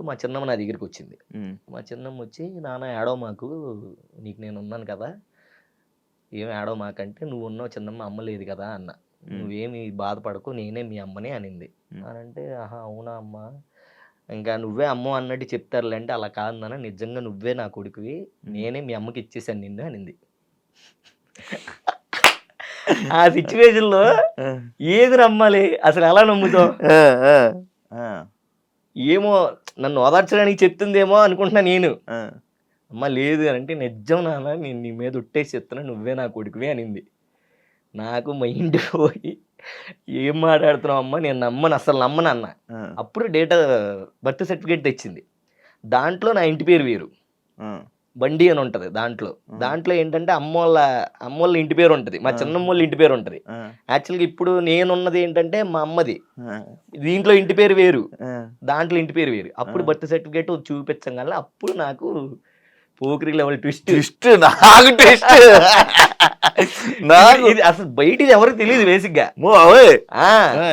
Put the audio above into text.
మా చిన్నమ్మ నా దగ్గరికి వచ్చింది. మా చిన్నమ్మ వచ్చి, నాన్న ఏడవ మాకు, నీకు నేను ఉన్నాను కదా, ఏం ఏడవ మాకంటే, నువ్వు ఉన్నావు చిన్నమ్మ, అమ్మ లేదు కదా అన్న. నువ్వేమి బాధపడకు, నేనే మీ అమ్మని అనింది. అనంటే, ఆహా అవునా అమ్మ, ఇంకా నువ్వే అమ్మ అన్నట్టు చెప్తారులేండి, అలా కాదు నాన్న, నిజంగా నువ్వే నా కొడుకువి, నేనే మీ అమ్మకి ఇచ్చేసాను నిన్ను అనింది. ఆ సిచ్యువేషన్ లో ఏది నమ్మాలి, అసలు ఎలా నమ్ముతావు? ఏమో నన్ను ఓదార్చడానికి చెప్తుందేమో అనుకుంటున్నా నేను. అమ్మ లేదు అంటే, నిజం నాన్న, నేను నీ మీద ఒట్టేసి చెప్తున్నా, నువ్వే నా కొడుకువి అనింది. నాకు మైండ్ పోయి, ఏం మాట్లాడుతున్నావు అమ్మ, నేను నమ్మను, అసలు నమ్మను అన్న. అప్పుడు బర్త్ సర్టిఫికేట్ తెచ్చింది. దాంట్లో నా ఇంటి పేరు వేరు, బండి అని ఉంటది. దాంట్లో ఏంటంటే అమ్మోళ్ళ ఇంటి పేరు ఉంటది, మా చిన్నమ్మోళ్ళ ఇంటి పేరు ఉంటది. యాక్చువల్గా ఇప్పుడు నేనున్నది ఏంటంటే మా అమ్మది, దీంట్లో ఇంటి పేరు వేరు, దాంట్లో ఇంటి పేరు వేరు. అప్పుడు బర్త్ సర్టిఫికేట్ చూపించగల, అప్పుడు నాకు పోకిరి లెవెల్ ట్విస్ట్ నాకు ట్విస్ట్. ఇది అసలు బయటిది ఎవరికి తెలియదు బేసిక్ గా.